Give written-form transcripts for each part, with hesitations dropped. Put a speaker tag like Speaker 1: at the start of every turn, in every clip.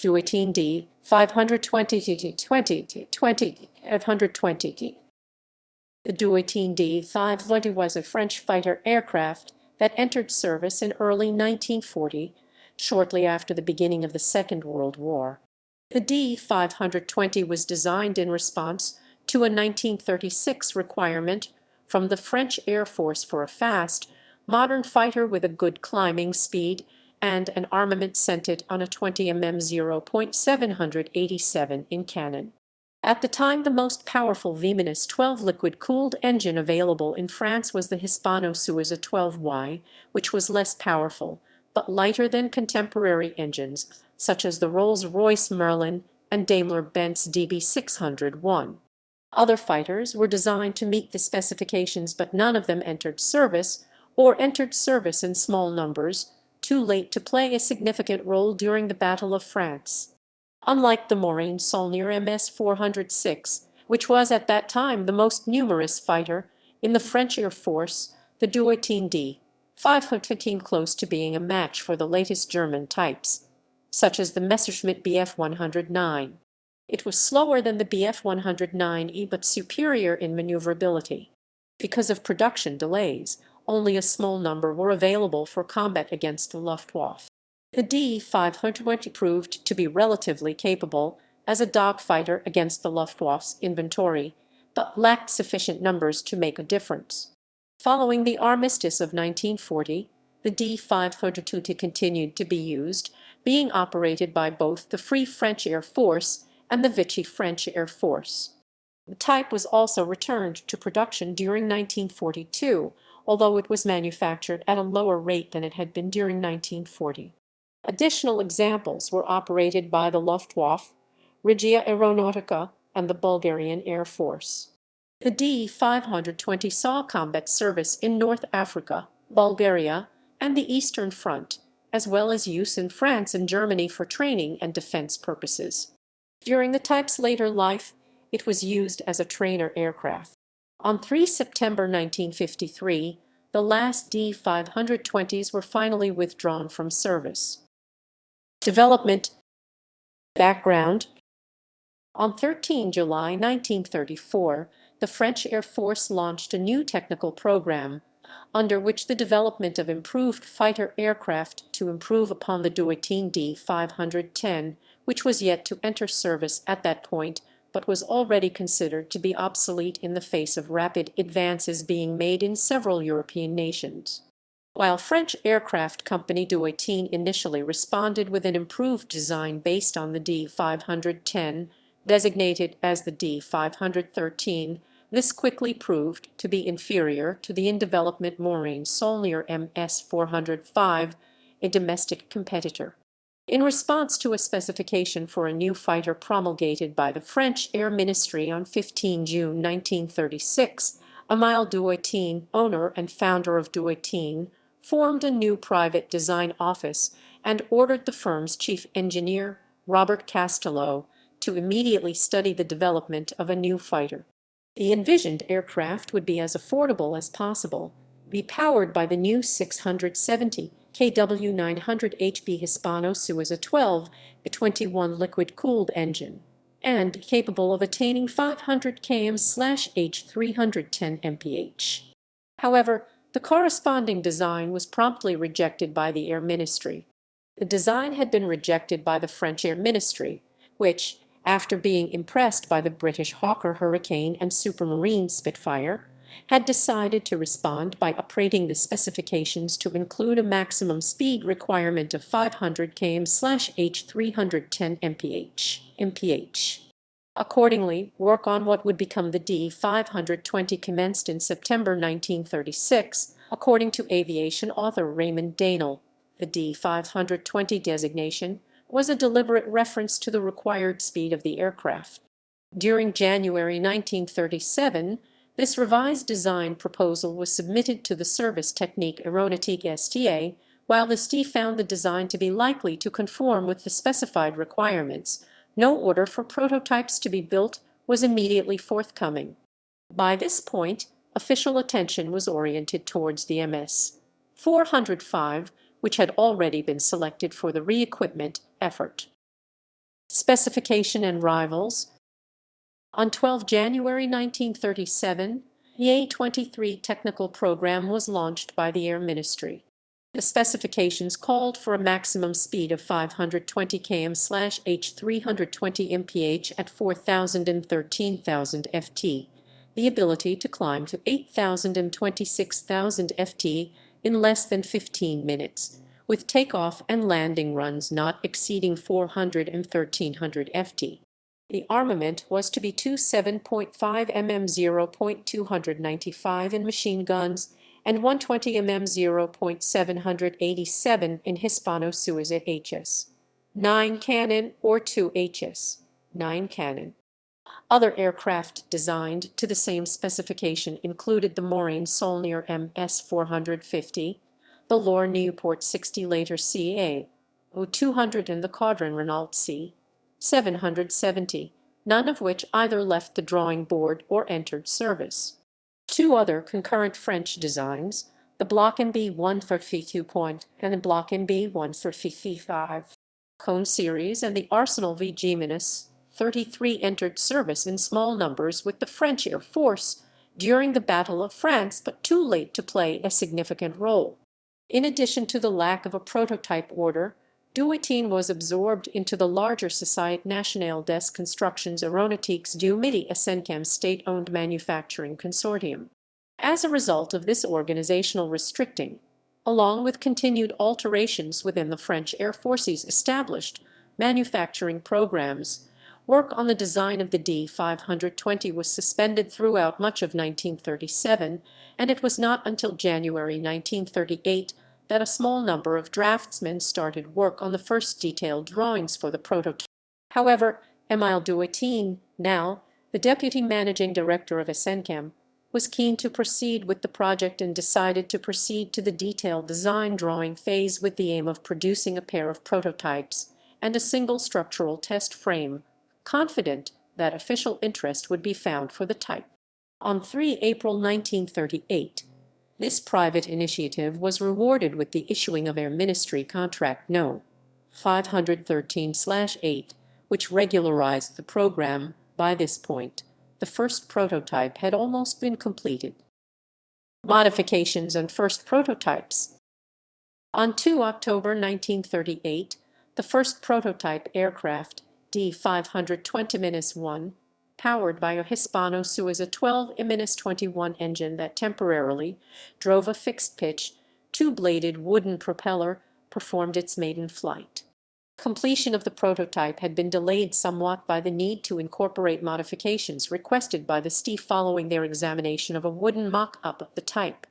Speaker 1: Dewoitine D.520. The Dewoitine D.520 was a French fighter aircraft that entered service in early 1940, shortly after the beginning of the Second World War. The D.520 was designed in response to a 1936 requirement from the French Air Force for a fast, modern fighter with a good climbing speed and an armament centered on a 20 mm 0.787 in cannon. At the time, the most powerful V-12 liquid-cooled engine available in France was the Hispano-Suiza 12Y, which was less powerful, but lighter than contemporary engines, such as the Rolls-Royce Merlin and Daimler-Benz DB601. Other fighters were designed to meet the specifications, but none of them entered service, or entered service in small numbers, too late to play a significant role during the Battle of France. Unlike the Morane-Saulnier M.S.406, which was at that time the most numerous fighter in the French Air Force, the Dewoitine D.520 came close to being a match for the latest German types, such as the Messerschmitt Bf 109. It was slower than the Bf 109E but superior in maneuverability. Because of production delays, only a small number were available for combat against the Luftwaffe. The D.520 proved to be relatively capable as a dogfighter against the Luftwaffe's inventory, but lacked sufficient numbers to make a difference. Following the armistice of 1940, the D.520 continued to be used, being operated by both the Free French Air Force and the Vichy French Air Force. The type was also returned to production during 1942, although it was manufactured at a lower rate than it had been during 1940. Additional examples were operated by the Luftwaffe, Regia Aeronautica, and the Bulgarian Air Force. The D.520 saw combat service in North Africa, Bulgaria, and the Eastern Front, as well as use in France and Germany for training and defense purposes. During the type's later life, it was used as a trainer aircraft. On 3 September 1953, the last D.520s were finally withdrawn from service. Development background. On 13 July 1934, the French Air Force launched a new technical program, under which the development of improved fighter aircraft to improve upon the Dewoitine D.510, which was yet to enter service at that point, but was already considered to be obsolete in the face of rapid advances being made in several European nations. While French aircraft company Dewoitine initially responded with an improved design based on the D.510, designated as the D.513, this quickly proved to be inferior to the in-development Morane-Saulnier M.S.405, a domestic competitor. In response to a specification for a new fighter promulgated by the French Air Ministry on 15 June 1936, Émile Dewoitine, owner and founder of Dewoitine, formed a new private design office and ordered the firm's chief engineer, Robert Castelot, to immediately study the development of a new fighter. The envisioned aircraft would be as affordable as possible, be powered by the new 670 kW 900 HP Hispano-Suiza 12-21 liquid-cooled engine, and capable of attaining 500 km/h 310 mph. However, the corresponding design was promptly rejected by the Air Ministry. The design had been rejected by the French Air Ministry, which, after being impressed by the British Hawker Hurricane and Supermarine Spitfire, had decided to respond by upgrading the specifications to include a maximum speed requirement of 500 km/h 310 mph. Accordingly, work on what would become the D.520 commenced in September 1936, according to aviation author Raymond Daniel. The D.520 designation was a deliberate reference to the required speed of the aircraft. During January 1937, this revised design proposal was submitted to the Service Technique Aeronautique STA. While the ST found the design to be likely to conform with the specified requirements, no order for prototypes to be built was immediately forthcoming. By this point, official attention was oriented towards the MS-405, which had already been selected for the re-equipment effort. Specification and rivals. On 12 January 1937, the A-23 technical program was launched by the Air Ministry. The specifications called for a maximum speed of 520 km/h 320 mph at 4,000 and 13,000 ft, the ability to climb to 8,000 and 26,000 ft in less than 15 minutes, with takeoff and landing runs not exceeding 400 and 1,300 ft. The armament was to be two 7.5 mm 0.295 in machine guns and 120 mm 0.787 in Hispano-Suiza HS. 9 cannon or 2 HS. 9 cannon. Other aircraft designed to the same specification included the Morane-Saulnier M.S.450, the Lohr Nieuport 60 later CA, O200 and the Caudron Renault C. 770, none of which either left the drawing board or entered service. Two other concurrent French designs, the Block MB-132 and the Block MB-135 Cone series and the Arsenal V. G-33 entered service in small numbers with the French Air Force during the Battle of France, but too late to play a significant role. In addition to the lack of a prototype order, Dewoitine was absorbed into the larger Société Nationale des Constructions Aéronautiques du Midi, a SENCAM state-owned manufacturing consortium. As a result of this organizational restricting, along with continued alterations within the French Air Force's established manufacturing programs, work on the design of the D-520 was suspended throughout much of 1937, and it was not until January 1938 that a small number of draftsmen started work on the first detailed drawings for the prototype. However, Émile Dewoitine, now the deputy managing director of SENCAM, was keen to proceed with the project and decided to proceed to the detailed design drawing phase with the aim of producing a pair of prototypes and a single structural test frame, confident that official interest would be found for the type. On 3 April 1938, this private initiative was rewarded with the issuing of Air Ministry Contract No. 513/8, which regularized the program. By this point, the first prototype had almost been completed. Modifications and first prototypes. On 2 October 1938, the first prototype aircraft, D-520-1, powered by a Hispano-Suiza 12 M-21 engine that temporarily drove a fixed-pitch, two-bladed wooden propeller, performed its maiden flight. Completion of the prototype had been delayed somewhat by the need to incorporate modifications requested by the STI following their examination of a wooden mock-up of the type.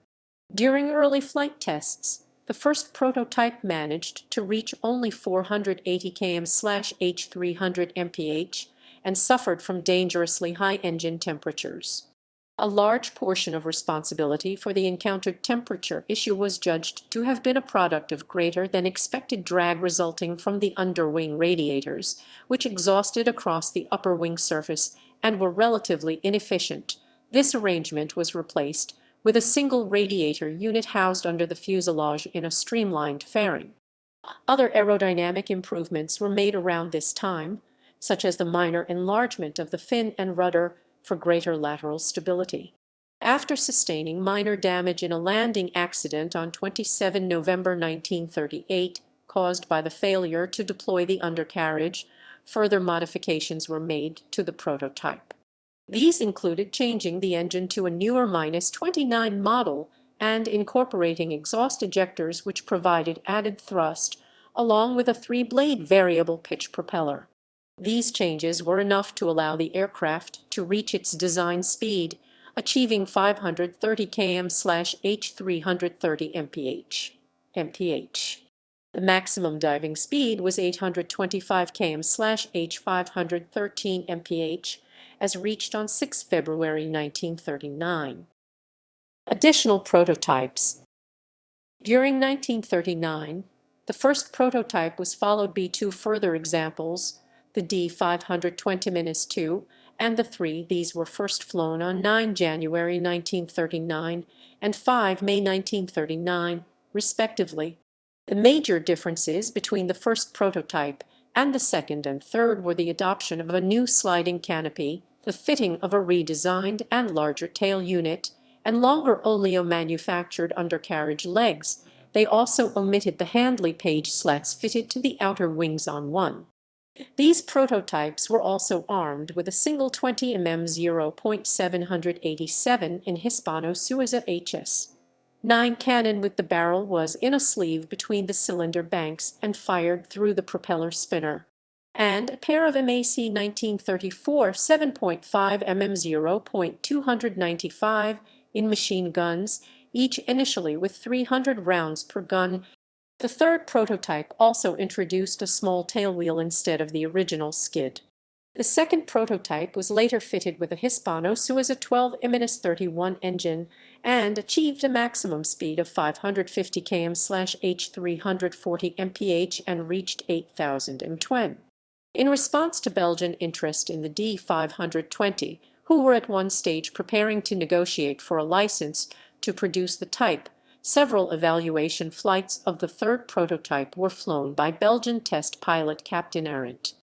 Speaker 1: During early flight tests, the first prototype managed to reach only 480 km/h 300 mph and suffered from dangerously high engine temperatures. A large portion of responsibility for the encountered temperature issue was judged to have been a product of greater than expected drag resulting from the underwing radiators, which exhausted across the upper wing surface and were relatively inefficient. This arrangement was replaced with a single radiator unit housed under the fuselage in a streamlined fairing. Other aerodynamic improvements were made around this time, such as the minor enlargement of the fin and rudder for greater lateral stability. After sustaining minor damage in a landing accident on 27 November 1938, caused by the failure to deploy the undercarriage, further modifications were made to the prototype. These included changing the engine to a newer -29 model and incorporating exhaust ejectors which provided added thrust, along with a three-blade variable pitch propeller. These changes were enough to allow the aircraft to reach its design speed, achieving 530 km/h 330 mph. The maximum diving speed was 825 km/h 513 mph, as reached on 6 February 1939. Additional prototypes. During 1939, the first prototype was followed by two further examples, the D-520-2 and the 3. These were first flown on 9 January 1939 and 5 May 1939, respectively. The major differences between the first prototype and the second and third were the adoption of a new sliding canopy, the fitting of a redesigned and larger tail unit, and longer oleo-manufactured undercarriage legs. They also omitted the Handley page slats fitted to the outer wings on one. These prototypes were also armed with a single 20 mm 0.787 in Hispano-Suiza HS.9 cannon with the barrel was in a sleeve between the cylinder banks and fired through the propeller spinner, and a pair of MAC 1934 7.5 mm 0.295 in machine guns, each initially with 300 rounds per gun. The third prototype also introduced a small tailwheel instead of the original skid. The second prototype was later fitted with a Hispano-Suiza 12-31 engine and achieved a maximum speed of 550 km/h 340 mph and reached 8,000 m/h. In response to Belgian interest in the D520, who were at one stage preparing to negotiate for a license to produce the type, several evaluation flights of the third prototype were flown by Belgian test pilot Captain Arendt.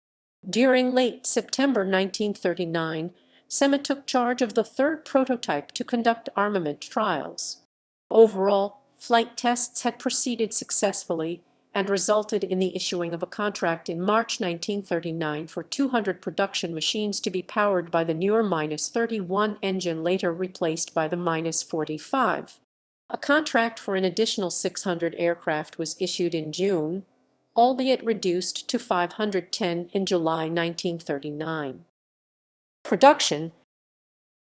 Speaker 1: During late September 1939, SEMA took charge of the third prototype to conduct armament trials. Overall, flight tests had proceeded successfully and resulted in the issuing of a contract in March 1939 for 200 production machines to be powered by the newer -31 engine, later replaced by the -45. A contract for an additional 600 aircraft was issued in June, albeit reduced to 510 in July 1939. Production.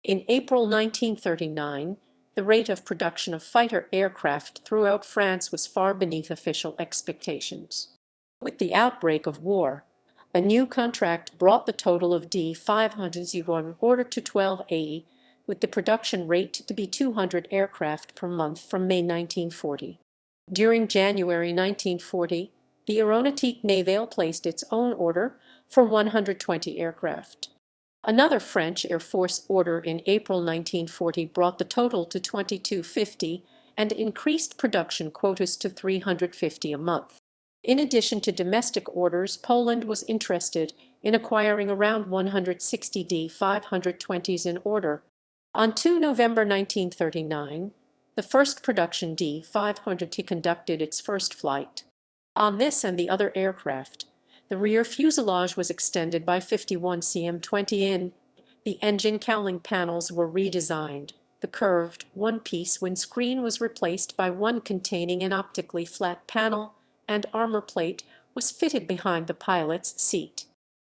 Speaker 1: In April 1939, the rate of production of fighter aircraft throughout France was far beneath official expectations. With the outbreak of war, a new contract brought the total of D520 on order to 1280, with the production rate to be 200 aircraft per month from May 1940. During January 1940, the Aéronautique Navale placed its own order for 120 aircraft. Another French Air Force order in April 1940 brought the total to 2250 and increased production quotas to 350 a month. In addition to domestic orders, Poland was interested in acquiring around 160 D520s in order. On 2 November 1939, the first production D520 conducted its first flight. On this and the other aircraft, the rear fuselage was extended by 51 cm 20 in. The engine cowling panels were redesigned. The curved, one-piece windscreen was replaced by one containing an optically flat panel, and armor plate was fitted behind the pilot's seat.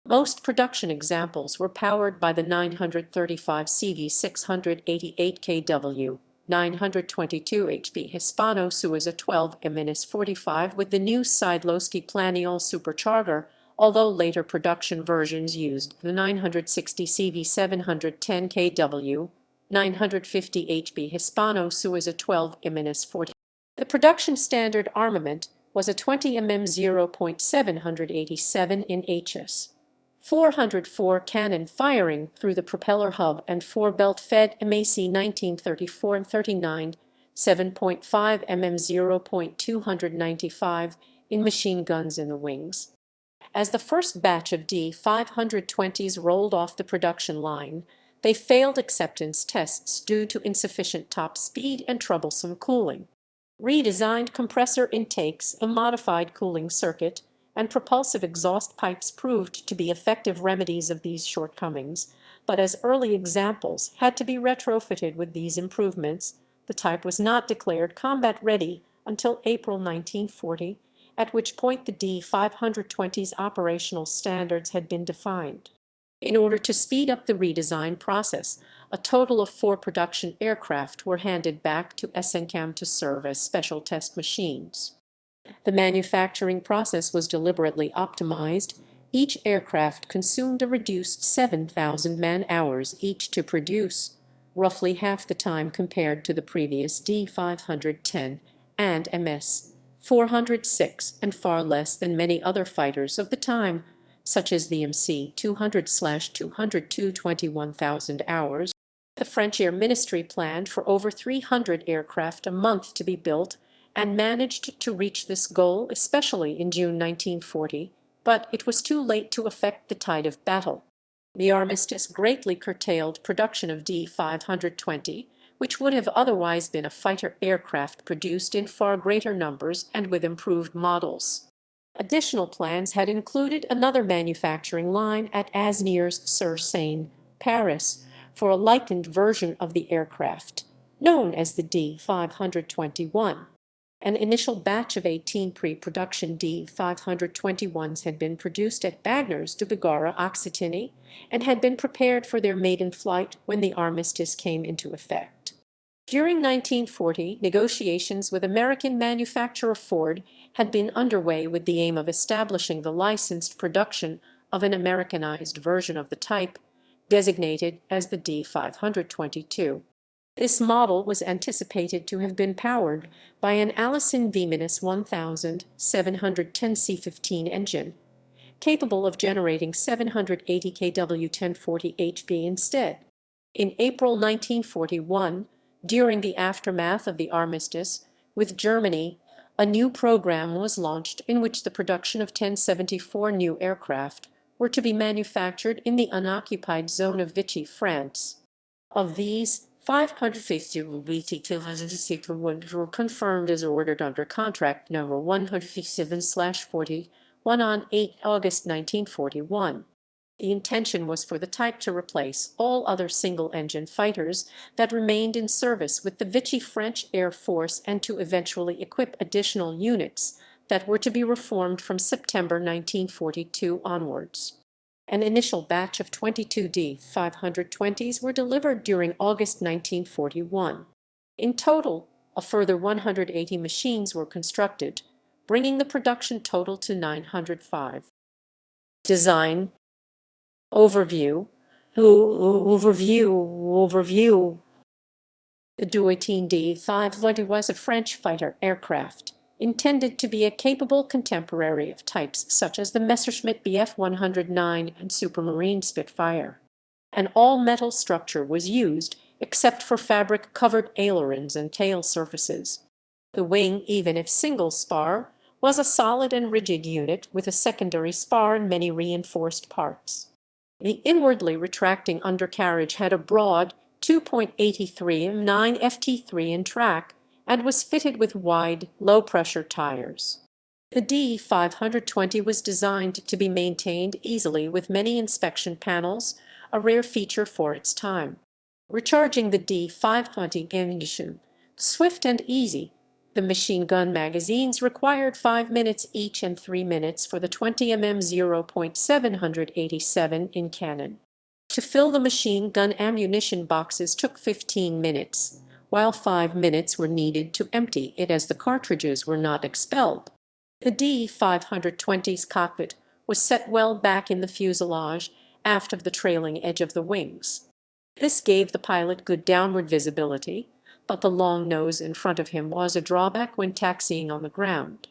Speaker 1: Most production examples were powered by the 935 CV 688 kW, 922 HP Hispano-Suiza 12-45 with the new Siedlowski Planiol supercharger, although later production versions used the 960 CV 710 kW, 950 HP Hispano-Suiza 12-40. The production standard armament was a 20 mm 0.787 in HS. 404 cannon firing through the propeller hub and 4 belt-fed MAC 1934 and 39, 7.5 mm 0.295 in machine guns in the wings. As the first batch of D520s rolled off the production line, they failed acceptance tests due to insufficient top speed and troublesome cooling. Redesigned compressor intakes, a modified cooling circuit, and propulsive exhaust pipes proved to be effective remedies of these shortcomings, but as early examples had to be retrofitted with these improvements, the type was not declared combat ready until April 1940, at which point the D520's operational standards had been defined. In order to speed up the redesign process, a total of 4 production aircraft were handed back to SNCAM to serve as special test machines. The manufacturing process was deliberately optimized. Each aircraft consumed a reduced 7,000 man-hours each to produce, roughly half the time compared to the previous D510 and MS-406, and far less than many other fighters of the time, such as the MC-200/202 21,000 hours. The French Air Ministry planned for over 300 aircraft a month to be built, and managed to reach this goal, especially in June 1940, but it was too late to affect the tide of battle. The armistice greatly curtailed production of D-520, which would have otherwise been a fighter aircraft produced in far greater numbers and with improved models. Additional plans had included another manufacturing line at Asnières-sur-Seine, Paris, for a lightened version of the aircraft, known as the D-521. An initial batch of 18 pre-production D-521s had been produced at Bagnères de Bigorre-Occitanie and had been prepared for their maiden flight when the armistice came into effect. During 1940, negotiations with American manufacturer Ford had been underway with the aim of establishing the licensed production of an Americanized version of the type, designated as the D-522. This model was anticipated to have been powered by an Allison V-1710 C-15 engine, capable of generating 780 kW 1040 HP instead. In April 1941, during the aftermath of the armistice with Germany, a new program was launched in which the production of 1074 new aircraft were to be manufactured in the unoccupied zone of Vichy, France. Of these, 550 were confirmed as ordered under contract number 157/41 on 8 August 1941. The intention was for the type to replace all other single-engine fighters that remained in service with the Vichy French Air Force and to eventually equip additional units that were to be reformed from September 1942 onwards. An initial batch of 22 D-520s were delivered during August 1941. In total, a further 180 machines were constructed, bringing the production total to 905. Design Overview. Overview. The Dewoitine D.520 was a French fighter aircraft, intended to be a capable contemporary of types such as the Messerschmitt Bf 109 and Supermarine Spitfire. An all-metal structure was used, except for fabric-covered ailerons and tail surfaces. The wing, even if single-spar, was a solid and rigid unit with a secondary spar and many reinforced parts. The inwardly retracting undercarriage had a broad 2.83 9 FT3 in track and was fitted with wide, low-pressure tires. The D-520 was designed to be maintained easily with many inspection panels, a rare feature for its time. Recharging the D-520 ammunition, swift and easy. The machine gun magazines required 5 minutes each and 3 minutes for the 20 mm 0.787 in cannon. To fill the machine gun ammunition boxes took 15 minutes, while 5 minutes were needed to empty it as the cartridges were not expelled. The D-520's cockpit was set well back in the fuselage, aft of the trailing edge of the wings. This gave the pilot good downward visibility, but the long nose in front of him was a drawback when taxiing on the ground.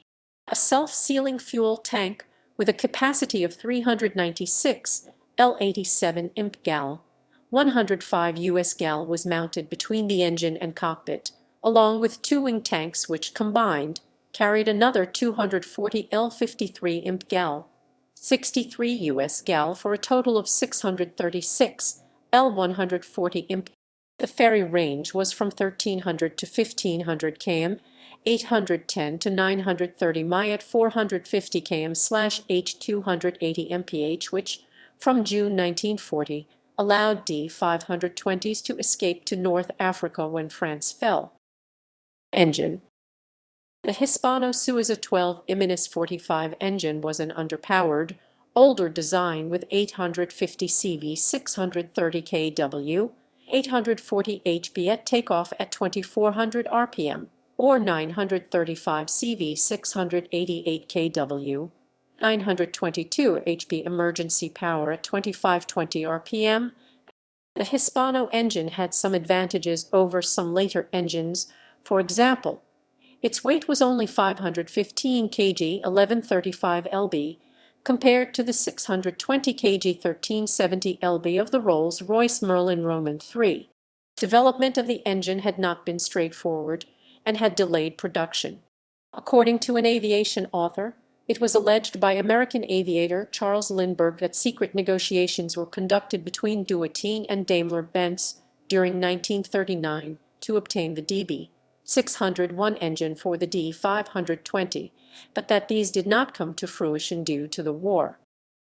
Speaker 1: A self-sealing fuel tank with a capacity of 396 L87 imp gal, 105 US gal was mounted between the engine and cockpit, along with two wing tanks which combined carried another 240 L53 imp gal, 63 US gal for a total of 636 L140 imp. The ferry range was from 1,300 to 1,500 km, 810 to 930 mi at 450 km/h 280 mph, which, from June 1940, allowed D-520s to escape to North Africa when France fell. Engine. The Hispano-Suiza 12 M.S.45 engine was an underpowered, older design with 850 CV 630 kW, 840 HP at takeoff at 2400 RPM, or 935 CV 688 kW, 922 HP emergency power at 2520 RPM. The Hispano engine had some advantages over some later engines. For example, its weight was only 515 kg 1135 lb, compared to the 620 kg 1370 lb of the Rolls-Royce Merlin Roman III. Development of the engine had not been straightforward and had delayed production. According to an aviation author, It was alleged by American aviator Charles Lindbergh that secret negotiations were conducted between Dewoitine and Daimler-Benz during 1939 to obtain the DB-601 engine for the D-520, but that these did not come to fruition due to the war.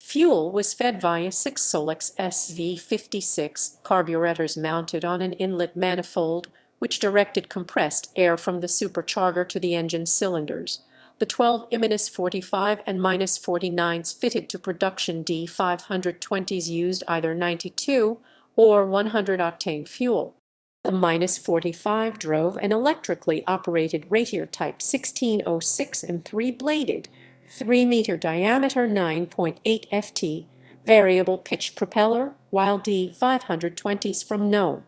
Speaker 1: Fuel was fed via 6 Solex SV-56 carburetors mounted on an inlet manifold, which directed compressed air from the supercharger to the engine cylinders. The 12 M-45 and -49s fitted to production D-520s used either 92 or 100-octane fuel. The -45 drove an electrically operated Ratier Type 1606 and 3-bladed, 3-meter diameter 9.8 ft variable pitch propeller, while D-520s from No.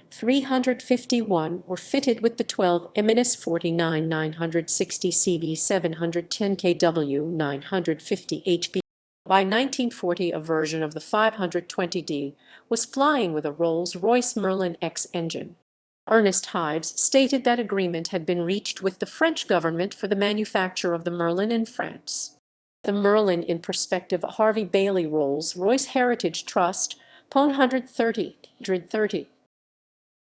Speaker 1: 351 were fitted with the 12 M-49 960 CV 710 kW 950 HP. By 1940, a version of the 520D was flying with a Rolls-Royce Merlin X engine. Ernest Hives stated that agreement had been reached with the French government for the manufacture of the Merlin in France. The Merlin in perspective, a Harvey Bailey Rolls-Royce Heritage Trust, Pone 130.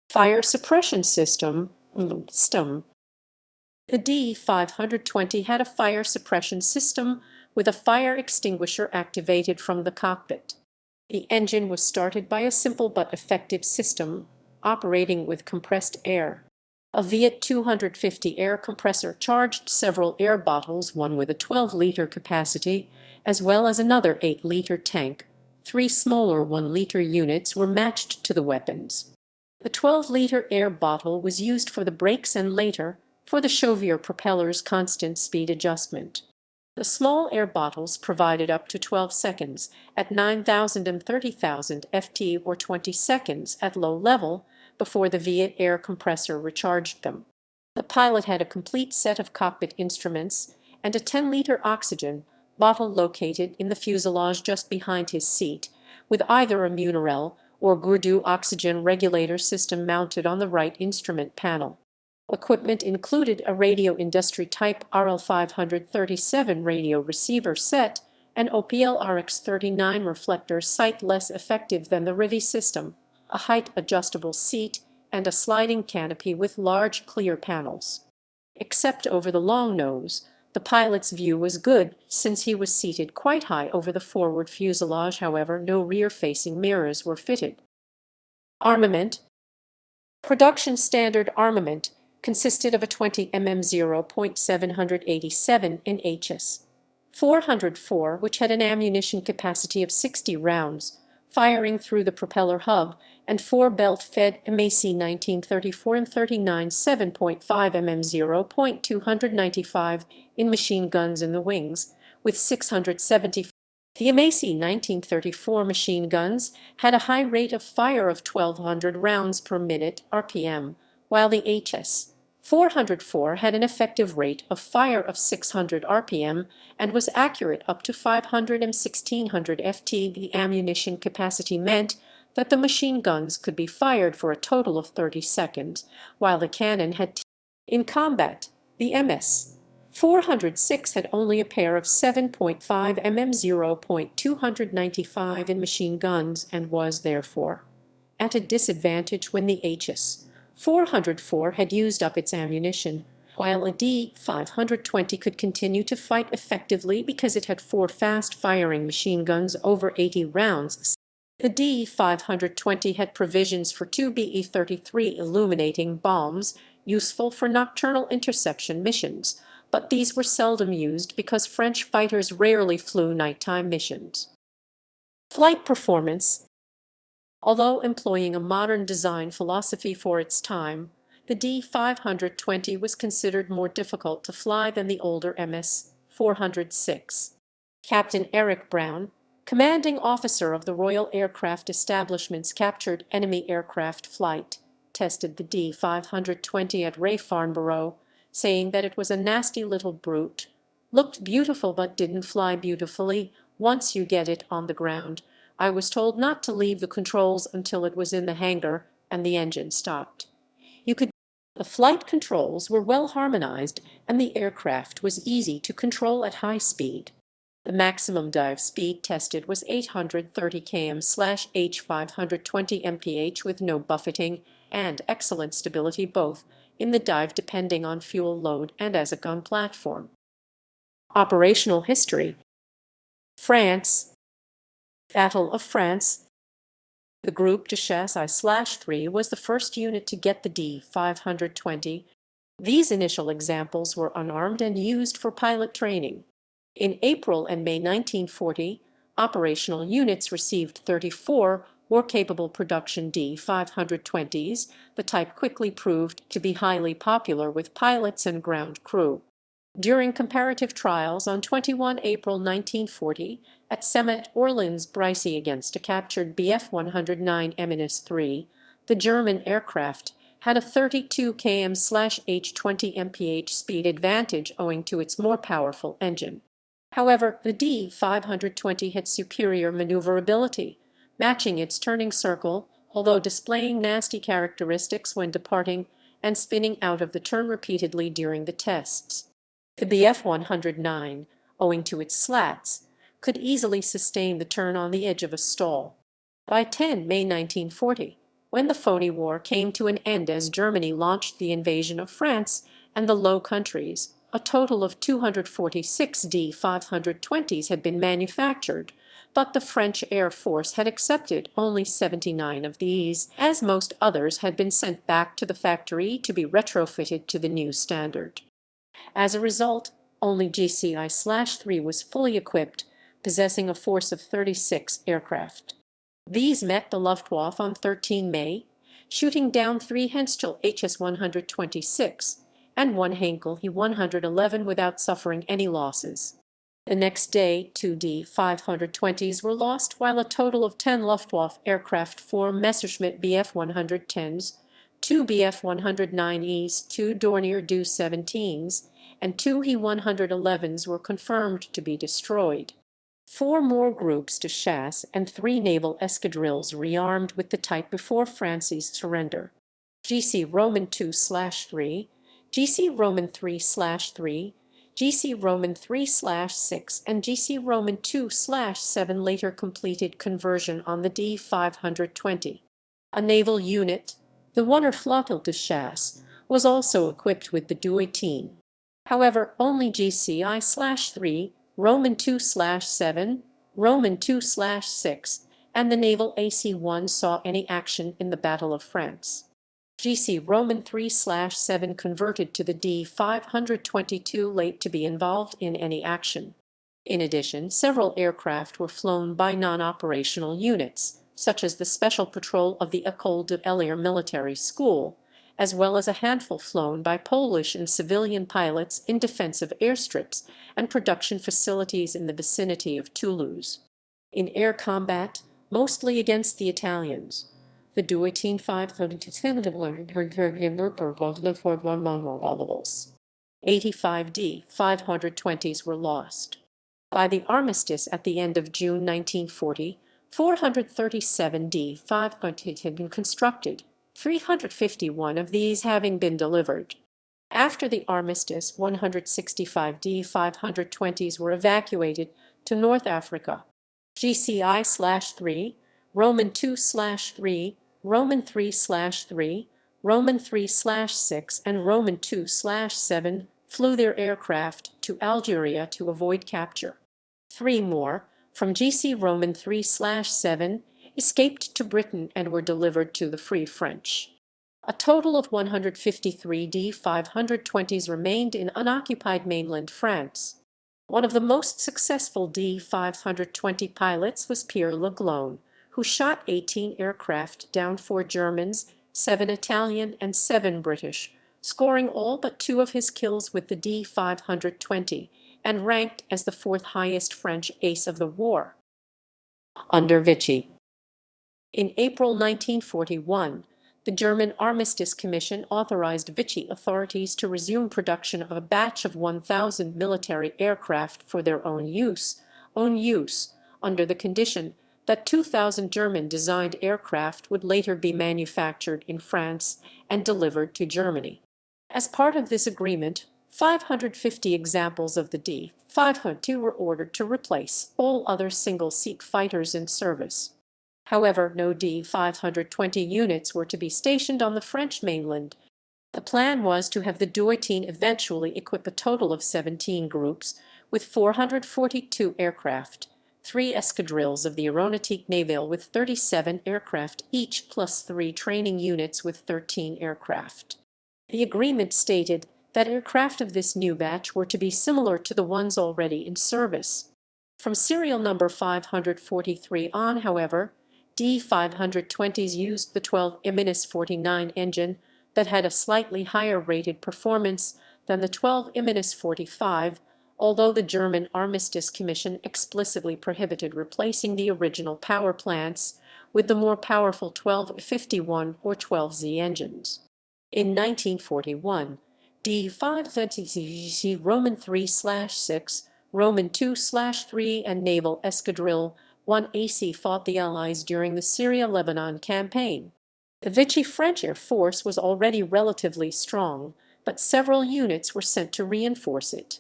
Speaker 1: Fire suppression system. The D-520 had a fire suppression system with a fire extinguisher activated from the cockpit. The engine was started by a simple but effective system operating with compressed air. A Viet 250 air compressor charged several air bottles, one with a 12-liter capacity, as well as another 8-liter tank. 3 smaller 1-liter units were matched to the weapons. The 12-liter air bottle was used for the brakes and later for the Chauvier propeller's constant speed adjustment. The small air bottles provided up to 12 seconds at 9,000 and 30,000 ft or 20 seconds at low level before the Viet air compressor recharged them. The pilot had a complete set of cockpit instruments and a 10-liter oxygen bottle located in the fuselage just behind his seat, with either a Munarel or Gurdu oxygen regulator system mounted on the right instrument panel. Equipment included a radio industry type RL537 radio receiver set, an OPL RX39 reflector sight less effective than the Rivi system, a height-adjustable seat, and a sliding canopy with large clear panels. Except over the long nose, the pilot's view was good since he was seated quite high over the forward fuselage. However, no rear-facing mirrors were fitted. Armament. Production standard armament consisted of a 20 mm 0.787 in HS-404, which had an ammunition capacity of 60 rounds, firing through the propeller hub, and 4 belt-fed MAC 1934 and 39 7.5 mm 0.295 in machine guns in the wings, with 670. The MAC 1934 machine guns had a high rate of fire of 1,200 rounds per minute RPM, while the HS-404 had an effective rate of fire of 600 RPM and was accurate up to 500 and 1,600 FT. The ammunition capacity meant that the machine guns could be fired for a total of 30 seconds, while the cannon had in combat, the MS-406 had only a pair of 7.5 mm 0.295 in machine guns and was, therefore, at a disadvantage when the HS-404 had used up its ammunition, while a D-520 could continue to fight effectively because it had 4 fast-firing machine guns over 80 rounds. The D-520 had provisions for 2 BE-33 illuminating bombs, useful for nocturnal interception missions, but these were seldom used because French fighters rarely flew nighttime missions. Flight performance. Although employing a modern design philosophy for its time, the D-520 was considered more difficult to fly than the older MS-406. Captain Eric Brown, commanding officer of the Royal Aircraft Establishment's captured enemy aircraft flight, tested the D-520 at Ray Farnborough, saying that it was a nasty little brute, looked beautiful but didn't fly beautifully. Once you get it on the ground, I was told not to leave the controls until it was in the hangar and the engine stopped. You could The flight controls were well harmonized, and the aircraft was easy to control at high speed. The maximum dive speed tested was 830 km/h 520 mph with no buffeting and excellent stability both in the dive depending on fuel load and as a gun platform. Operational history. France. Battle of France. The Groupe de Chasse I/3 was the first unit to get the D-520. These initial examples were unarmed and used for pilot training. In April and May 1940, operational units received 34 war-capable production D-520s. The type quickly proved to be highly popular with pilots and ground crew. During comparative trials on 21 April 1940 at Orleans-Brissy against a captured Bf-109 M.S.406, the German aircraft had a 32 km/h 20 mph speed advantage owing to its more powerful engine. However, the D-520 had superior maneuverability, matching its turning circle, although displaying nasty characteristics when departing and spinning out of the turn repeatedly during the tests. The Bf-109, owing to its slats, could easily sustain the turn on the edge of a stall. By 10 May 1940, when the Phony War came to an end as Germany launched the invasion of France and the Low Countries, a total of 246 D-520s had been manufactured, but the French Air Force had accepted only 79 of these, as most others had been sent back to the factory to be retrofitted to the new standard. As a result, only GCI/3 was fully equipped, possessing a force of 36 aircraft. These met the Luftwaffe on 13 May, shooting down 3 Henschel HS-126 and 1 Heinkel He-111 without suffering any losses. The next day, 2 D-520s were lost, while a total of 10 Luftwaffe aircraft, 4 Messerschmitt Bf-110s, 2 Bf-109Es, 2 Dornier Do-17s, and 2 He-111s were confirmed to be destroyed. 4 more groups de chasse and 3 naval escadrilles rearmed with the type before France's surrender. GC Roman 2/3, GC Roman 3/3, GC Roman 3/6, and GC Roman 2/7 later completed conversion on the D-520. A naval unit, the Wonderflotte de chasse, was also equipped with the Dewoitine. However, only GCI/3, Roman 2/7, Roman 2/6, and the naval AC-1 saw any action in the Battle of France. GC Roman 3/7 converted to the D-520 too late to be involved in any action. In addition, several aircraft were flown by non-operational units, such as the Special Patrol of the École de l'Air Military School, as well as a handful flown by Polish and civilian pilots in defensive airstrips and production facilities in the vicinity of Toulouse. In air combat, mostly against the Italians, the Dewoitine D.520 85 D-520s were lost. By the armistice at the end of June 1940, 437 D-520s had been constructed, 351 of these having been delivered. After the armistice, 165 D-520s were evacuated to North Africa. GCI/3, Roman 2/3, Roman 3/3, Roman 3/6, and Roman 2/7 flew their aircraft to Algeria to avoid capture. 3 more, from GC Roman 3/7, escaped to Britain and were delivered to the Free French. A total of 153 D-520s remained in unoccupied mainland France. One of the most successful D-520 pilots was Pierre Leglone, who shot 18 aircraft down, 4 Germans, 7 Italian, and 7 British, scoring all but 2 of his kills with the D-520, and ranked as the 4th highest French ace of the war. Under Vichy. In April 1941, the German Armistice Commission authorized Vichy authorities to resume production of a batch of 1,000 military aircraft for their own use, under the condition that 2,000 German-designed aircraft would later be manufactured in France and delivered to Germany. As part of this agreement, 550 examples of the D-520 were ordered to replace all other single-seat fighters in service. However, no D-520 units were to be stationed on the French mainland. The plan was to have the Dewoitine eventually equip a total of 17 groups with 442 aircraft, 3 escadrilles of the Aeronautique Navale with 37 aircraft each, plus 3 training units with 13 aircraft. The agreement stated that aircraft of this new batch were to be similar to the ones already in service. From serial number 543 on, however, D-520s used the 12 M.S.49 engine that had a slightly higher rated performance than the 12 M.S.45, although the German Armistice Commission explicitly prohibited replacing the original power plants with the more powerful 1251 or 12Z engines. In 1941, D-520 Roman 3/6, Roman 2/3 and Naval Escadrille 1AC fought the Allies during the Syria-Lebanon campaign. The Vichy French Air Force was already relatively strong, but several units were sent to reinforce it.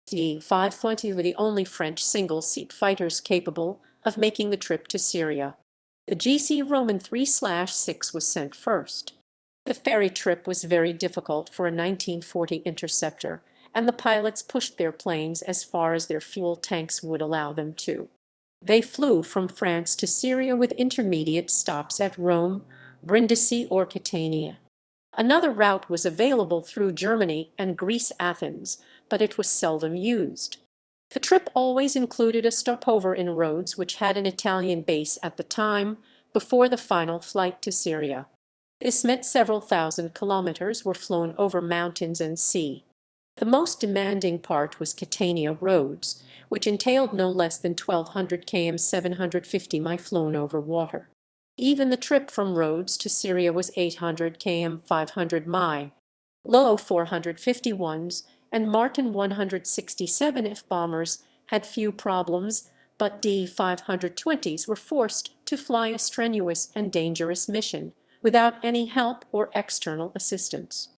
Speaker 1: D-520 were the only French single-seat fighters capable of making the trip to Syria. The GC Roman 3/6 was sent first. The ferry trip was very difficult for a 1940 interceptor, and the pilots pushed their planes as far as their fuel tanks would allow them to. They flew from France to Syria with intermediate stops at Rome, Brindisi, or Catania. Another route was available through Germany and Greece, Athens, but it was seldom used. The trip always included a stopover in Rhodes, which had an Italian base at the time, before the final flight to Syria. This meant several thousand kilometers were flown over mountains and sea. The most demanding part was Catania Rhodes, which entailed no less than 1,200 km 750 mi flown over water. Even the trip from Rhodes to Syria was 800 km 500 mi. Low 451s and Martin 167 F bombers had few problems, but D-520s were forced to fly a strenuous and dangerous mission without any help or external assistance.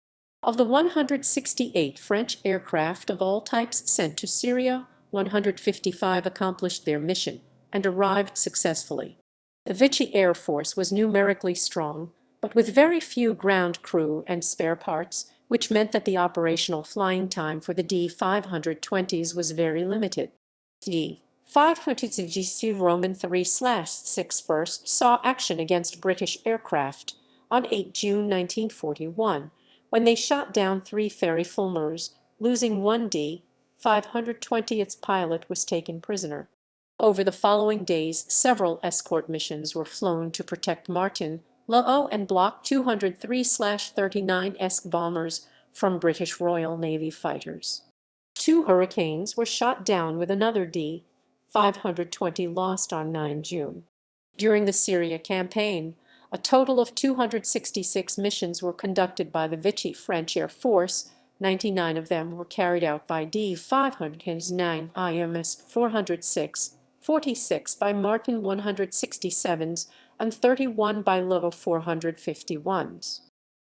Speaker 1: Of the 168 French aircraft of all types sent to Syria, 155 accomplished their mission and arrived successfully. The Vichy Air Force was numerically strong, but with very few ground crew and spare parts, which meant that the operational flying time for the D-520s was very limited. D-520 GC Roman 3/6 first saw action against British aircraft on 8 June 1941, when they shot down 3 ferry fulmars, losing 1 D-520. Its pilot was taken prisoner. Over the following days, several escort missions were flown to protect Martin, Lo and Block 203/39 bombers from British Royal Navy fighters. 2 Hurricanes were shot down with another D-520 lost on 9 June. During the Syria campaign, a total of 266 missions were conducted by the Vichy French Air Force. 99 of them were carried out by D-500s, 9 IMS-406, 46 by Martin 167s, and 31 by Lo 451s.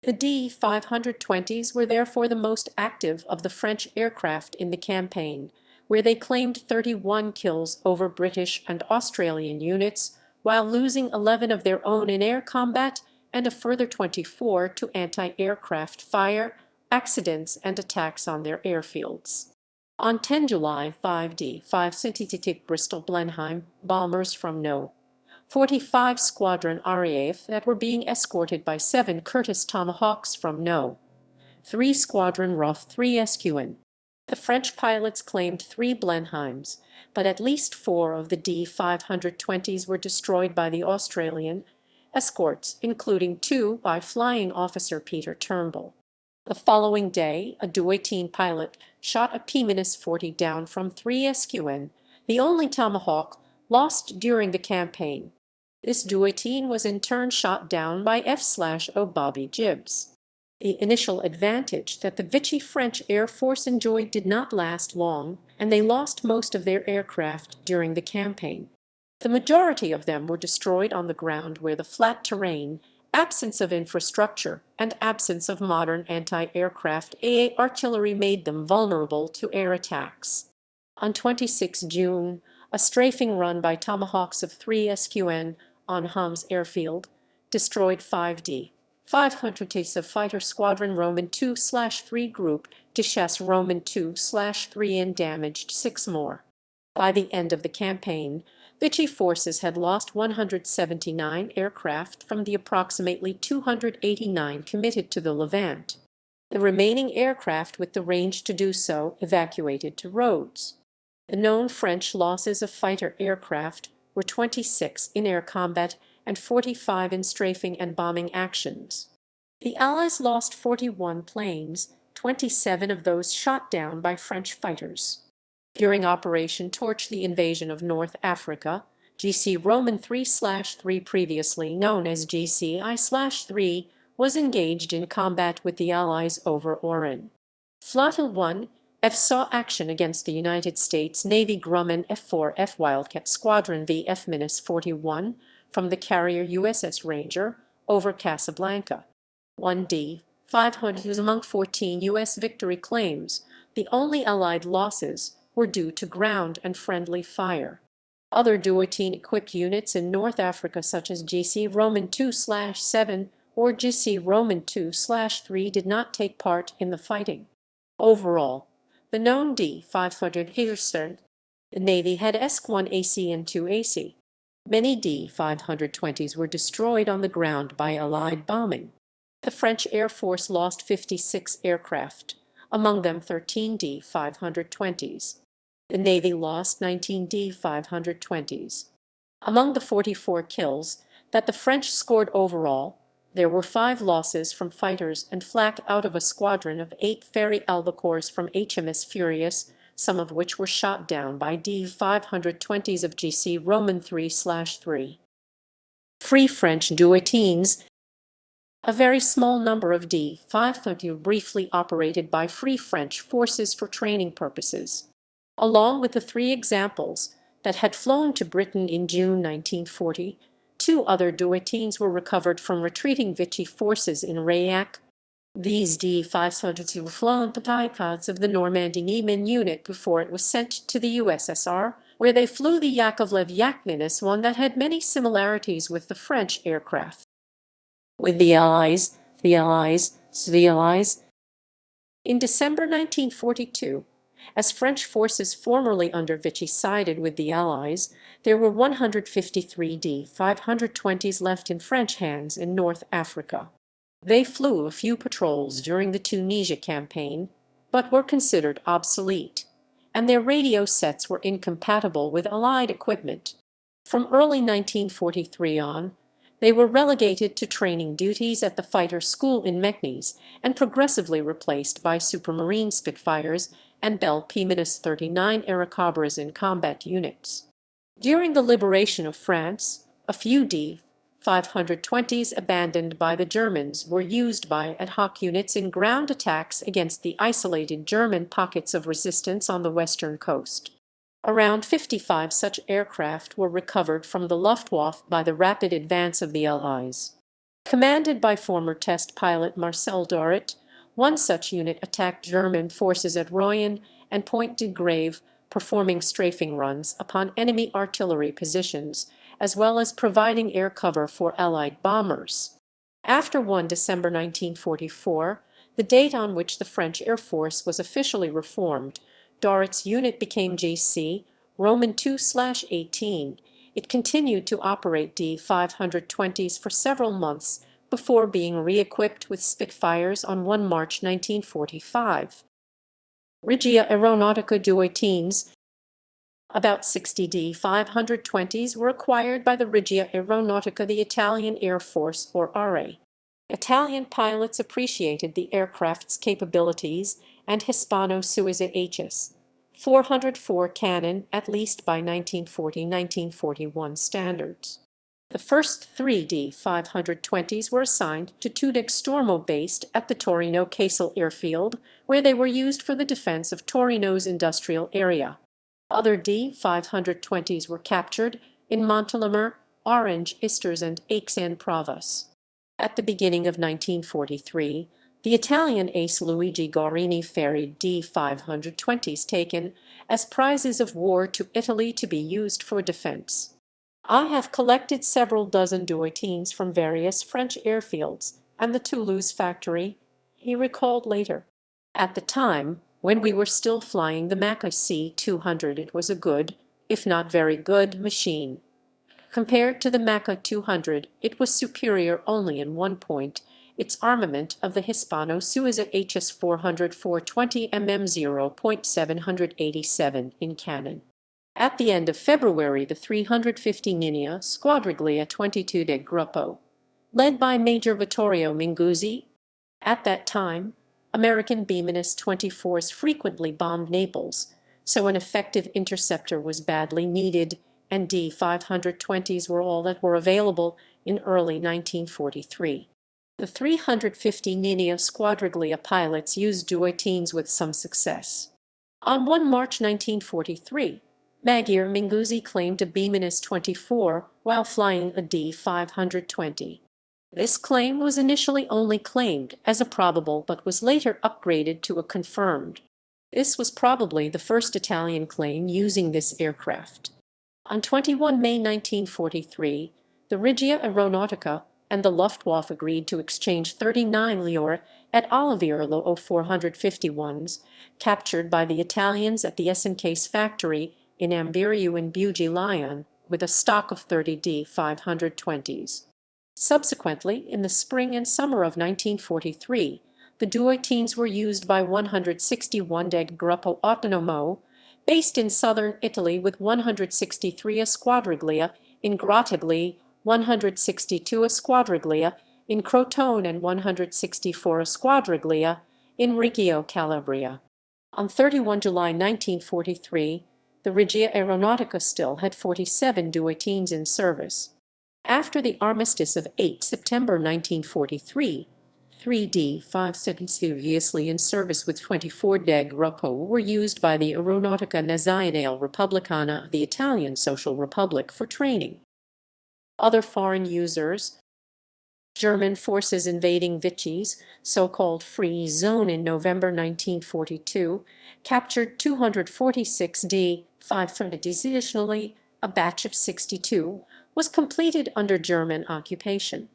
Speaker 1: The D-520s were therefore the most active of the French aircraft in the campaign, where they claimed 31 kills over British and Australian units, while losing 11 of their own in air combat and a further 24 to anti-aircraft fire, accidents, and attacks on their airfields. On 10 July, 5 D-520 Bristol Blenheim bombers from No. 45 Squadron RAF that were being escorted by 7 Curtiss Tomahawks from No. 3 Squadron RAF 3 SQN. The French pilots claimed 3 Blenheims, but at least 4 of the D-520s were destroyed by the Australian escorts, including 2 by Flying Officer Peter Turnbull. The following day, a Dewoitine pilot shot a P-40 down from 3 SQN, the only Tomahawk lost during the campaign. This Dewoitine was in turn shot down by F/O Bobby Gibbs. The initial advantage that the Vichy French Air Force enjoyed did not last long, and they lost most of their aircraft during the campaign. The majority of them were destroyed on the ground, where the flat terrain Absence of infrastructure and absence of modern anti-aircraft AA artillery made them vulnerable to air attacks. On 26 June, a strafing run by Tomahawks of 3 SQN on Homs airfield destroyed 5 D.520s of Fighter Squadron Roman 2/3 Group de Chasse Roman 2/3 and damaged 6 more. By the end of the campaign, Vichy forces had lost 179 aircraft from the approximately 289 committed to the Levant. The remaining aircraft with the range to do so evacuated to Rhodes. The known French losses of fighter aircraft were 26 in air combat and 45 in strafing and bombing actions. The Allies lost 41 planes, 27 of those shot down by French fighters. During Operation Torch, the invasion of North Africa, GC Roman 3/3, previously known as GCI/3, was engaged in combat with the Allies over Oran. Flotille 1F saw action against the United States Navy Grumman F-4F Wildcat Squadron Bf-41 from the carrier USS Ranger over Casablanca. 1 D.520 was among 14 U.S. victory claims. The only Allied losses were due to ground and friendly fire. Other Dewoitine-equipped units in North Africa, such as GC Roman 2/7 or GC Roman 2/3, did not take part in the fighting. Overall, the known D.500 Hirstern, the Navy had ESC-1 AC and 2 AC. Many D.520s were destroyed on the ground by Allied bombing. The French Air Force lost 56 aircraft, among them 13 D.520s. The Navy lost 19 D.520s. Among the 44 kills that the French scored overall, there were 5 losses from fighters and flak out of a squadron of 8 ferry albacores from HMS Furious, some of which were shot down by D.520s of GC Roman 3/3. Free French Dewoitines. A very small number of D.520 were briefly operated by Free French forces for training purposes. Along with the 3 examples that had flown to Britain in June 1940, 2 other Dewoitines were recovered from retreating Vichy forces in Rayak. These D.520 were flown to bipods of the Normandy-Niemen unit before it was sent to the USSR, where they flew the Yakovlev Yak-1, one that had many similarities with the French aircraft. With the Allies. In December 1942, as French forces formerly under Vichy sided with the Allies, there were 153 D.520s left in French hands in North Africa. They flew a few patrols during the Tunisia campaign, but were considered obsolete, and their radio sets were incompatible with Allied equipment. From early 1943 on, they were relegated to training duties at the fighter school in Meknes and progressively replaced by Supermarine Spitfires and Bell P-39 Airacobras in combat units. During the liberation of France, a few D.520s abandoned by the Germans were used by ad hoc units in ground attacks against the isolated German pockets of resistance on the western coast. Around 55 such aircraft were recovered from the Luftwaffe by the rapid advance of the Allies. Commanded by former test pilot Marcel Doret, one such unit attacked German forces at Royan and Point de Grave, performing strafing runs upon enemy artillery positions, as well as providing air cover for Allied bombers. After 1 December 1944, the date on which the French Air Force was officially reformed, Doret's unit became GC Roman 2/18. It continued to operate D.520s for several months before being re-equipped with Spitfires on 1 March 1945. Regia Aeronautica Dewoitines. About 60 D.520s were acquired by the Regia Aeronautica, the Italian Air Force, or RA. Italian pilots appreciated the aircraft's capabilities and Hispano-Suiza HS 404 cannon, at least by 1940-1941 standards. The first 3 D.520s were assigned to Tunic Stormo based at the Torino Casale airfield, where they were used for the defense of Torino's industrial area. Other D.520s were captured in Montélimar, Orange, Istres, and Aix-en-Provence. At the beginning of 1943, the Italian ace Luigi Guarini ferried D-520s taken as prizes of war to Italy to be used for defense. "I have collected several dozen Dewoitines from various French airfields and the Toulouse factory," he recalled later. "At the time, when we were still flying the Mach C-200, it was a good, if not very good, machine. Compared to the Mach 200, it was superior only in one point: its armament of the Hispano-Suiza HS-420 mm0.787 in cannon." At the end of February, the 350 Linea Squadriglia 22 de Gruppo, led by Major Vittorio Minguzzi, at that time, American B-24s frequently bombed Naples, so an effective interceptor was badly needed, and D-520s were all that were available in early 1943. The 350 Linea Squadriglia pilots used Dewoitines with some success. On 1 March 1943, Magyar Minguzzi claimed a B-24 while flying a D-520. This claim was initially only claimed as a probable but was later upgraded to a confirmed. This was probably the first Italian claim using this aircraft. On 21 May 1943, the Regia Aeronautica and the Luftwaffe agreed to exchange 39 Lior et Olivier Lo 451s captured by the Italians at the Esencase factory in Amberieu in Bugey-Lyon with a stock of 30 D-520s. Subsequently, in the spring and summer of 1943, the Dewoitines were used by 161 Deg Gruppo Autonomo, based in southern Italy, with 163 Squadriglia in Grottaglie, 162 Squadriglia in Crotone, and 164 Squadriglia in Reggio Calabria. On 31 July 1943, the Regia Aeronautica still had 47 Dewoitines in service. After the armistice of 8 September 1943, 3 D-570 seriously in service with 24 Deg Gruppo were used by the Aeronautica Nazionale Repubblicana of the Italian Social Republic for training. Other foreign users: German forces invading Vichy's so-called Free Zone in November 1942 captured 246 D-530s. Additionally, a batch of 62 was completed under German occupation.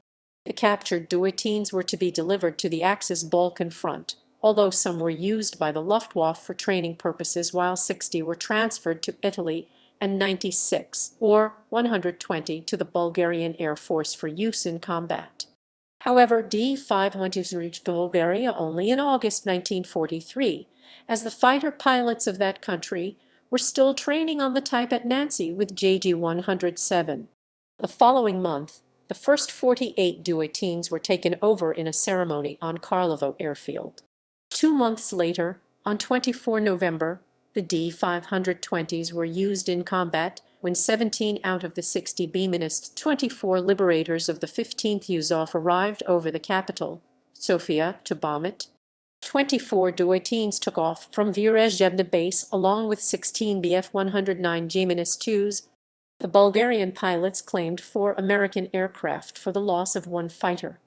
Speaker 1: The captured Dewoitines were to be delivered to the Axis Balkan Front, although some were used by the Luftwaffe for training purposes, while 60 were transferred to Italy and 96, or 120, to the Bulgarian Air Force for use in combat. However, D-520s reached Bulgaria only in August 1943, as the fighter pilots of that country were still training on the type at Nancy with JG-107. The following month, the first 48 Dewoitines were taken over in a ceremony on Karlovo airfield. 2 months later, on 24 November, the D-520s were used in combat when 17 out of the 60 B-24 liberators of the 15th Yuzov arrived over the capital, Sofia, to bomb it. 24 Dewoitines took off from Virezhebna base along with 16 Bf-109 G-2s. The Bulgarian pilots claimed 4 American aircraft for the loss of 1 fighter.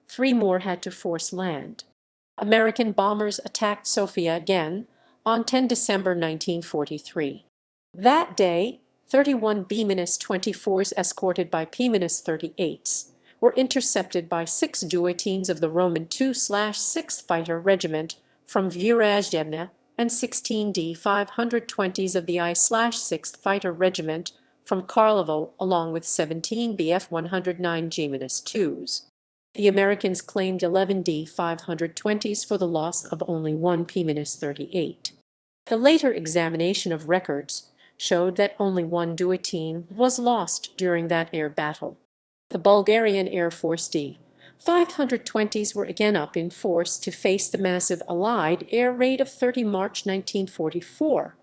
Speaker 1: 3 more had to force land. American bombers attacked Sofia again on 10 December 1943. That day, 31 B-24s escorted by P-38s were intercepted by 6 Dewoitines of the Roman 2/6 Fighter Regiment from Virezhebna and 16 D-520s of the I/6th Fighter Regiment from Karlovo, along with 17 Bf-109 G-2s. The Americans claimed 11 D-520s for the loss of only 1 P-38. The later examination of records showed that only 1 Dewoitine was lost during that air battle. The Bulgarian Air Force D-520s were again up in force to face the massive Allied air raid of 30 March 1944.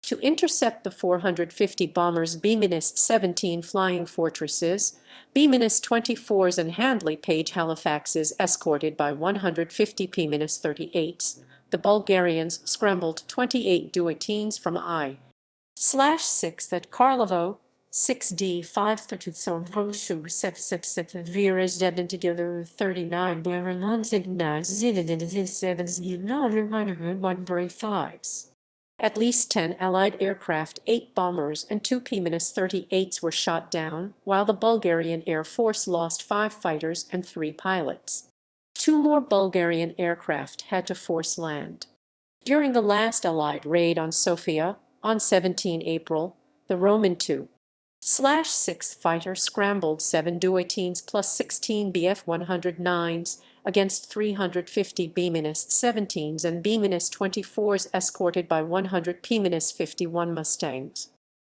Speaker 1: To intercept the 450 bombers B-17 Flying Fortresses, B-24s and Handley Page Halifaxes escorted by 150 P-38s, the Bulgarians scrambled 28 Dewoitines from I/6 at Karlovo, 6D532 Viras dead together 39 135s. At least 10 Allied aircraft, 8 bombers, and 2 P-38s were shot down, while the Bulgarian Air Force lost 5 fighters and 3 pilots. 2 more Bulgarian aircraft had to force land. During the last Allied raid on Sofia, on 17 April, the Roman II/6 fighter scrambled 7 Dewoitines plus 16 Bf-109s against 350 B-17s and B-24s escorted by 100 P-51 Mustangs.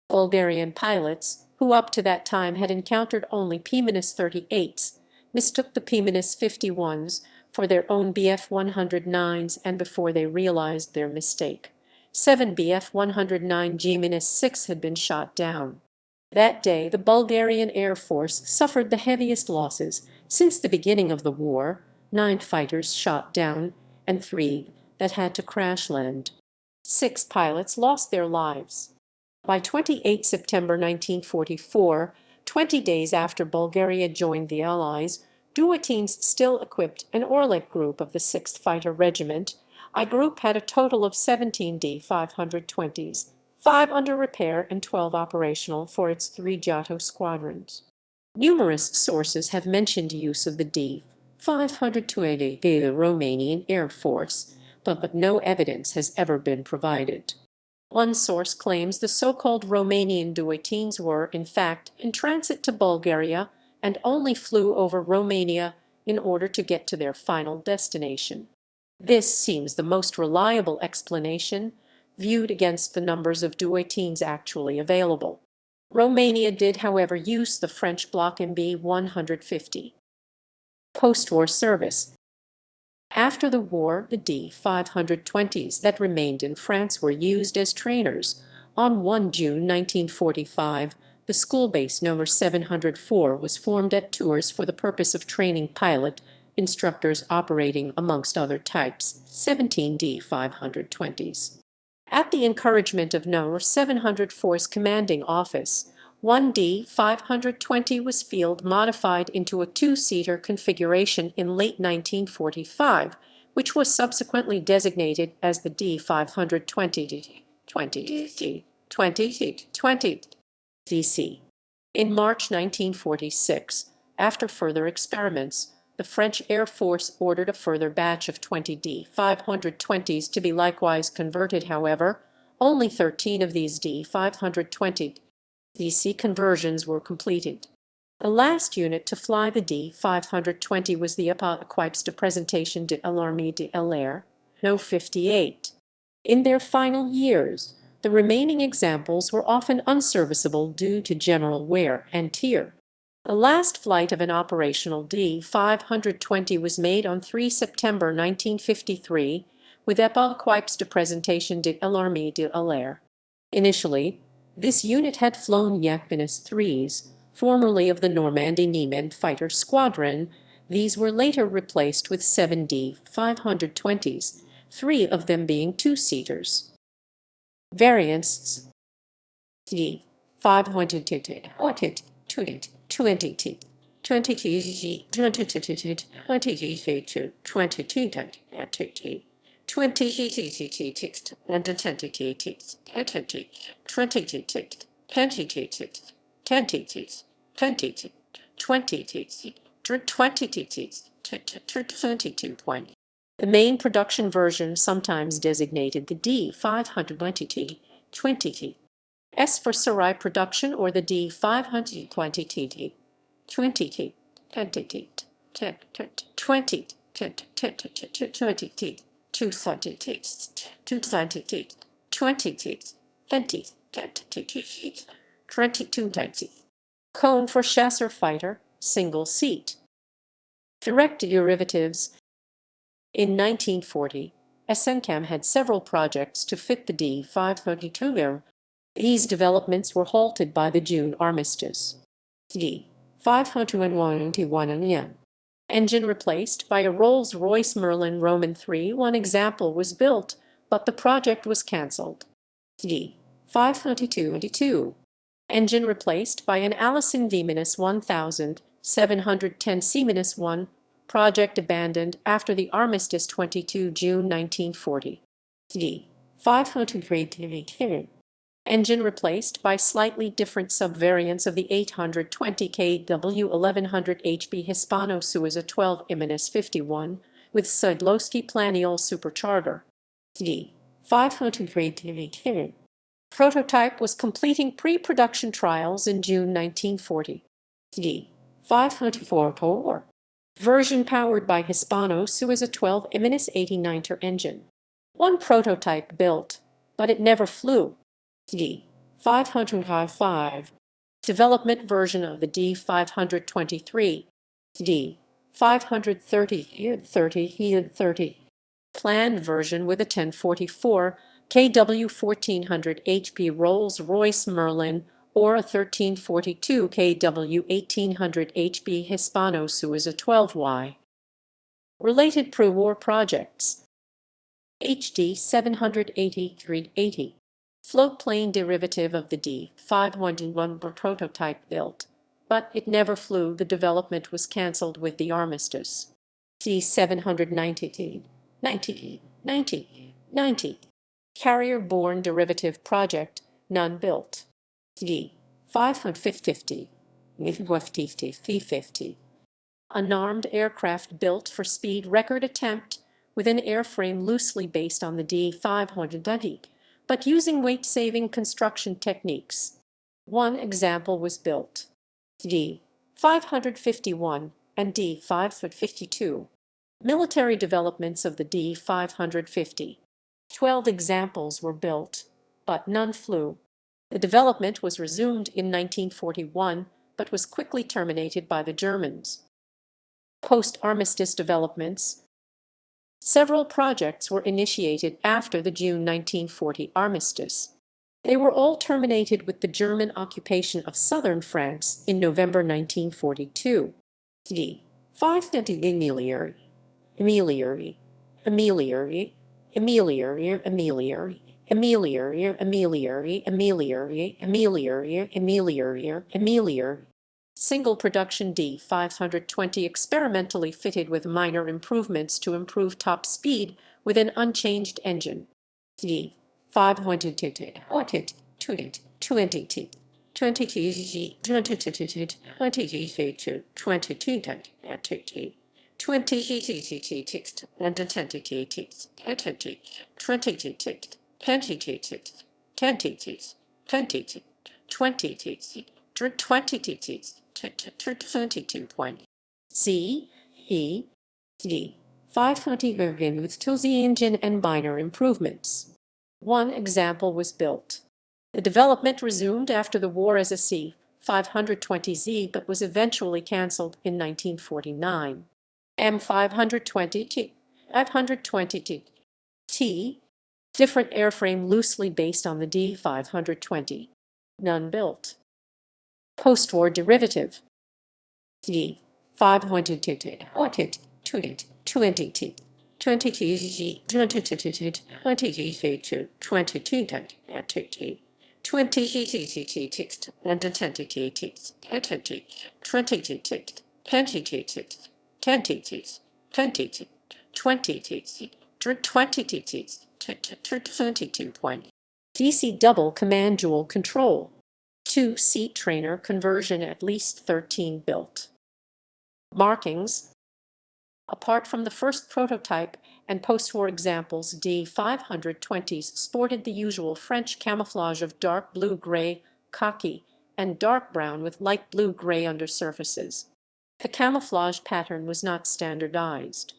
Speaker 1: Bulgarian pilots, who up to that time had encountered only P-38s, mistook the P-51s for their own Bf-109s, and before they realized their mistake, 7 Bf-109 G-6 had been shot down. That day the Bulgarian Air Force suffered the heaviest losses since the beginning of the war, 9 fighters shot down and 3 that had to crash land. 6 pilots lost their lives. By 28 September 1944, 20 days after Bulgaria joined the Allies, Dewoitines still equipped an Orlik group of the 6th Fighter Regiment. I group had a total of 17 D-520s, 5 under repair and 12 operational for its 3 Giotto squadrons. Numerous sources have mentioned use of the D-520 by the Romanian Air Force, but no evidence has ever been provided. One source claims the so-called Romanian Dewoitines were, in fact, in transit to Bulgaria and only flew over Romania in order to get to their final destination. This seems the most reliable explanation, viewed against the numbers of Dewoitines actually available. Romania did, however, use the French Block MB-150. Post-war service. After the war, the D-520s that remained in France were used as trainers. On 1 June 1945, the school base number 704 was formed at Tours for the purpose of training pilot instructors operating, amongst other types, 17 D-520s. At the encouragement of No. 704's commanding office, 1 D-520 was field modified into a 2-seater configuration in late 1945, which was subsequently designated as the D-520 DC. In March 1946, after further experiments, the French Air Force ordered a further batch of 20 D-520s to be likewise converted. However, only 13 of these D-520 DC conversions were completed. The last unit to fly the D-520 was the Équipe de Présentation de l'Armée de l'Air, No. 58. In their final years, the remaining examples were often unserviceable due to general wear and tear. The last flight of an operational D-520 was made on 3 September 1953 with Équipe de Présentation de l'Armée de l'Air. Initially, this unit had flown Yak-3s, formerly of the Normandy Niemen fighter squadron. These were later replaced with 7 D-520s, 3 of them being 2-seaters. Variants D-520 The main production version, sometimes designated the D-520T, 20T. S for Sarai production, or the D-520T, 20T, 20T, 20T, 20T, 220T, 22T. Cone for chasseur fighter, single seat. Direct derivatives. In 1940, SNCAM had several projects to fit the D-522. These developments were halted by the June armistice. D-521 engine replaced by a Rolls-Royce Merlin Roman III. One example was built, but the project was cancelled. D-522 Engine replaced by an Allison V-1710 C-1. Project abandoned after the armistice 22 June 1940. D-520. Engine replaced by slightly different subvariants of the 820 kW 1100 HP Hispano-Suiza 12 M.S.51 with Szydlowski Planiol supercharger. D-520. Prototype was completing pre-production trials in June 1940. D-524. Version powered by Hispano-Suiza 12 M.S.89 engine. One prototype built, but it never flew. D-555. Development version of the D-523. D-530. Planned version with a 1044 kW 1400 HP Rolls-Royce Merlin or a 1342 kW 1800 HP Hispano-Suiza 12Y. Related pre-war projects. HD 78380. Floatplane derivative of the D-521 prototype built, but it never flew. The development was cancelled with the armistice. D-790. 90. Carrier-borne derivative project, none built. D-550. 50. Unarmed aircraft built for speed record attempt with an airframe loosely based on the D-520, but using weight-saving construction techniques. One example was built. D-551 and D-552. Military developments of the D-550. 12 examples were built, but none flew. The development was resumed in 1941, but was quickly terminated by the Germans. Post-armistice developments. Several projects were initiated after the June 1940 armistice. They were all terminated with the German occupation of southern France in November 1942. D-550. Ameliority. Single production D-520 experimentally fitted with minor improvements to improve top speed with an unchanged engine. D-520. 22 C, E, D. 520 version with Tulsi engine and minor improvements. One example was built. The development resumed after the war as a C-520Z but was eventually cancelled in 1949. M520T, 520T. Different airframe loosely based on the D-520. None built. Post-war derivative. D-520T. 22 DC double command dual control. 2-seat trainer conversion at least 13 built. Markings. Apart from the first prototype and post-war examples, D-520s sported the usual French camouflage of dark blue-gray, khaki, and dark brown with light blue-gray undersurfaces. The camouflage pattern was not standardized.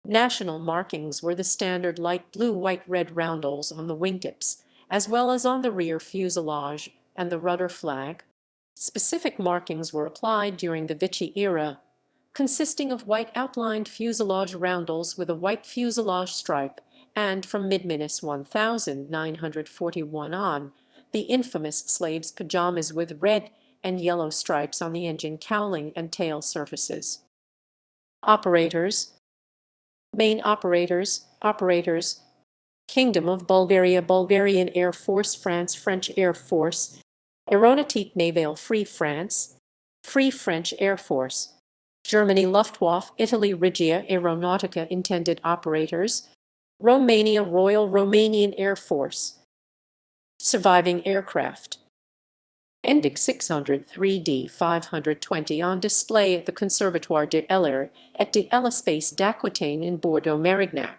Speaker 1: National markings were the standard light blue-white-red roundels on the wingtips, as well as on the rear fuselage and the rudder flag. Specific markings were applied during the Vichy era, consisting of white outlined fuselage roundels with a white fuselage stripe, and from mid-1941 on, the infamous slaves' pajamas with red and yellow stripes on the engine cowling and tail surfaces. Operators. Main operators. Kingdom of Bulgaria, Bulgarian Air Force, France, French Air Force. Aéronautique Navale Free France, Free French Air Force, Germany Luftwaffe, Italy Regia Aeronautica Intended Operators, Romania Royal Romanian Air Force. Surviving aircraft. Ending 603 D.520 on display at the Conservatoire de l'Air at de l'Espace d'Aquitaine in Bordeaux-Marignac.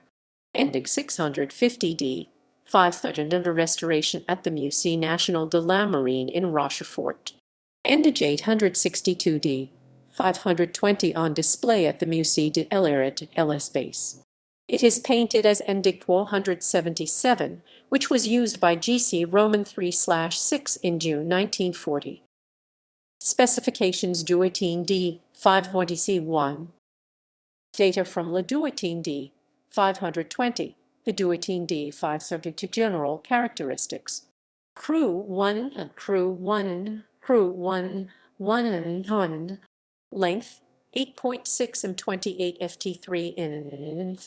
Speaker 1: Ending 650 D.530 under restoration at the Musée National de la Marine in Rochefort. Ending 862 D.520 on display at the Musée de l'Air at l'Espace. It is painted as Endic 177, which was used by GC Roman 3/6 in June 1940. Specifications Dewoitine D.520C1. Data from Le Dewoitine D.520, the Dewoitine D.532 General Characteristics. Crew 1, Crew 1, Crew 1, 1. Length 8.6 and 28 ft 3 in.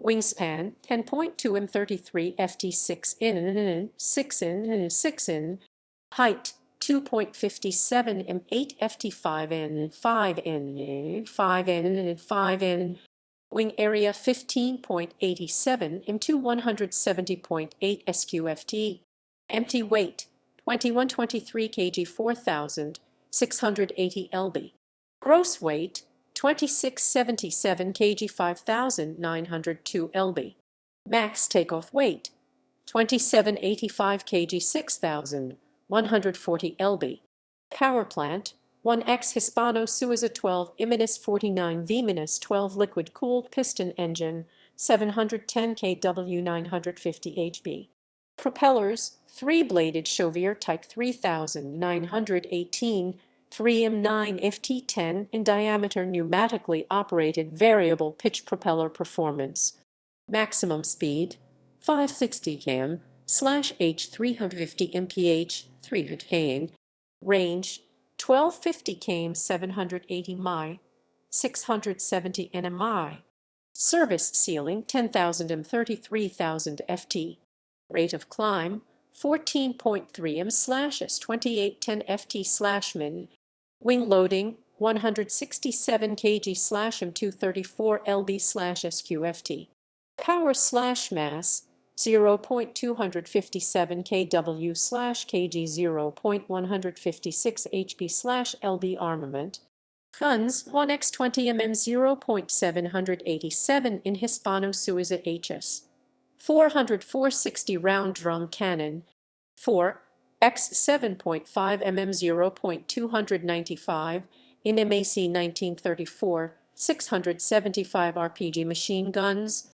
Speaker 1: Wingspan 10.2 and 33 ft 6 in. Height 2.57 and 8 ft 5 in. Wing area 15.87 into 170.8 sqft. Empty weight 2123 kg 4,680 lb. Gross weight 2677 kg 5,902 lb. Max takeoff weight 2785 kg 6,140 lb. Power plant 1X Hispano-Suiza 12 M.S.49 V-12 liquid-cooled piston engine 710 kW 950 hp. Propellers 3-bladed Chauvier Type 3918 3M9 FT10 in diameter, pneumatically operated variable pitch propeller performance. Maximum speed 560 km/h 350 mph 300 km. Range 1250 km 780 mi 670 nmi. Service ceiling 10,000 and 33,000 ft. Rate of climb 14.3 m/s 2810 ft/min. Wing loading 167 kg/m 234 lb/sqft. Power/mass 0.257 kW/kg 0.156 hp/lb. Armament. Guns 1x20 mm 0.787 in Hispano-Suiza HS. 460 round drum cannon. 4 x 7.5 mm 0.295 in MAC 1934. 675 RPG machine guns.